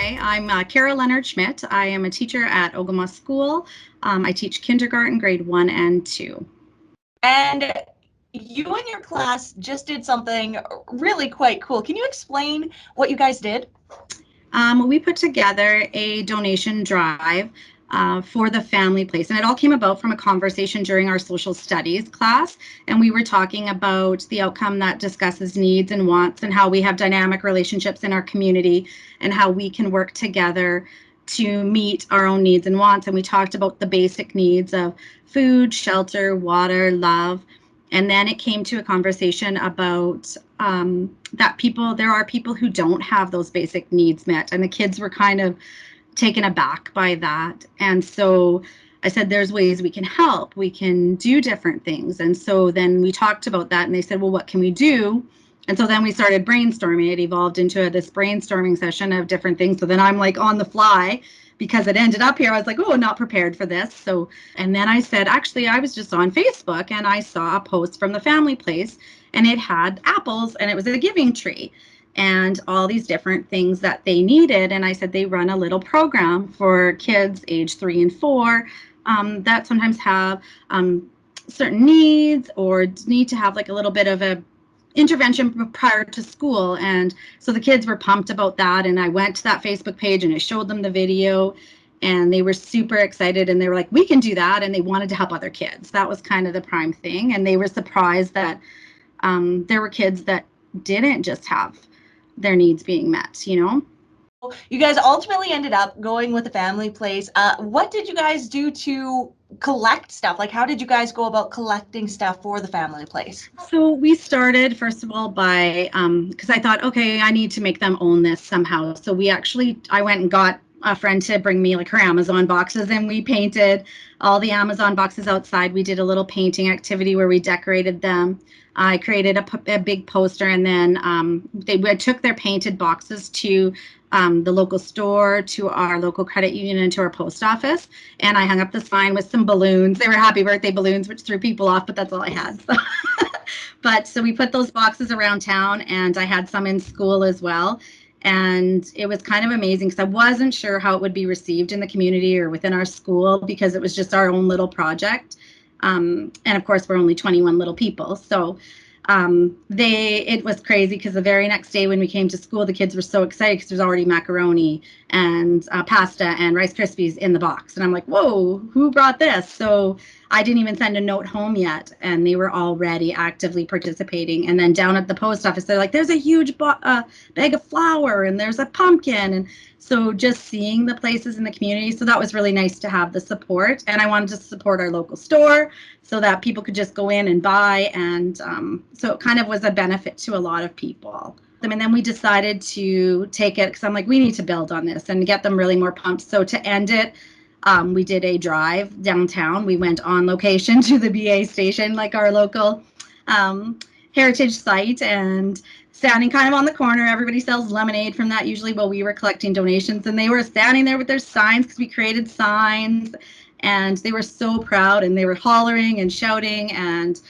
Hi, I'm Kara Leonard Schmidt. I am a teacher at Ogema School. I teach kindergarten, grade 1 and 2. And you and your class just did something really quite cool. Can you explain what you guys did? We put together a donation drive for the family place, and it all came about from a conversation during our social studies class, and we were talking about the outcome that discusses needs and wants and how we have dynamic relationships in our community and how we can work together to meet our own needs and wants. And we talked about the basic needs of food, shelter, water, love. And then it came to a conversation about that there are people who don't have those basic needs met, and the kids were kind of taken aback by that. And so I said, there's ways we can help. We can do different things. And so then we talked about that, and they said, well, what can we do? And so then we started brainstorming. It evolved into this brainstorming session of different things. So then I'm like on the fly, because it ended up here. I was like, oh, not prepared for this. So, and then I said, actually, I was just on Facebook and I saw a post from the family place, and it had apples and it was a giving tree and all these different things that they needed. And I said, they run a little program for kids age 3 and 4 that sometimes have certain needs or need to have like a little bit of a intervention prior to school. And so the kids were pumped about that, and I went to that Facebook page and I showed them the video, and they were super excited, and they were like, we can do that, and they wanted to help other kids. That was kind of the prime thing, and they were surprised that there were kids that didn't just have their needs being met, you know. You guys ultimately ended up going with the family place. What did you guys do to collect stuff? Like, how did you guys go about collecting stuff for the family place? So we started, first of all, by, because I thought, okay, I need to make them own this somehow. So I went and got a friend to bring me like her Amazon boxes, and we painted all the Amazon boxes outside. We did a little painting activity where we decorated them. I created a big poster, and then they took their painted boxes to the local store, to our local credit union, and to our post office. And I hung up the sign with some balloons. They were happy birthday balloons, which threw people off, but that's all I had. So we put those boxes around town, and I had some in school as well. And it was kind of amazing because I wasn't sure how it would be received in the community or within our school, because it was just our own little project. And of course, we're only 21 little people. So it was crazy, because the very next day when we came to school, the kids were so excited because there's already macaroni and pasta and Rice Krispies in the box. And I'm like, whoa, who brought this? So I didn't even send a note home yet, and they were already actively participating. And then down at the post office, they're like, there's a huge bag of flour, and there's a pumpkin. And so just seeing the places in the community. So that was really nice to have the support. And I wanted to support our local store so that people could just go in and buy. And so it kind of was a benefit to a lot of people. And then we decided to take it, because I'm like, we need to build on this and get them really more pumped. So to end it, we did a drive downtown. We went on location to the BA station, like our local heritage site, and standing kind of on the corner. Everybody sells lemonade from that usually while we were collecting donations, and they were standing there with their signs, because we created signs, and they were so proud, and they were hollering and shouting and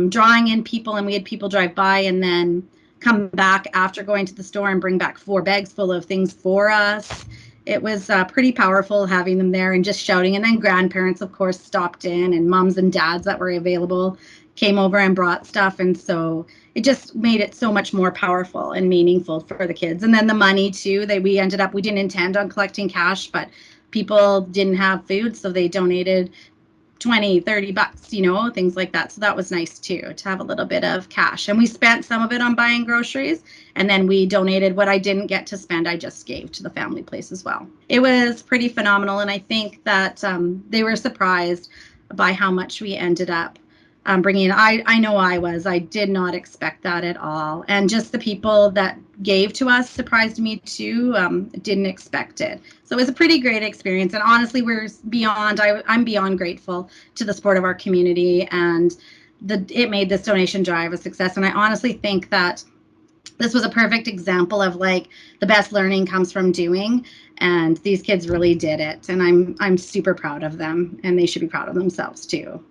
drawing in people, and we had people drive by and then come back after going to the store and bring back 4 bags full of things for us. It was pretty powerful having them there and just shouting. And then grandparents, of course, stopped in, and moms and dads that were available came over and brought stuff. And so it just made it so much more powerful and meaningful for the kids. And then the money too, we didn't intend on collecting cash, but people didn't have food, so they donated 20, 30 bucks, things like that. So that was nice too, to have a little bit of cash. And we spent some of it on buying groceries, and then we donated what I didn't get to spend. I just gave to the family place as well. It was pretty phenomenal, and I think that they were surprised by how much we ended up bringing in. I know I did not expect that at all. And just the people that gave to us surprised me too. Didn't expect it. So it was a pretty great experience. And honestly, I'm beyond grateful to the support of our community, and it made this donation drive a success. And I honestly think that this was a perfect example of like the best learning comes from doing, and these kids really did it. And I'm super proud of them, and they should be proud of themselves too.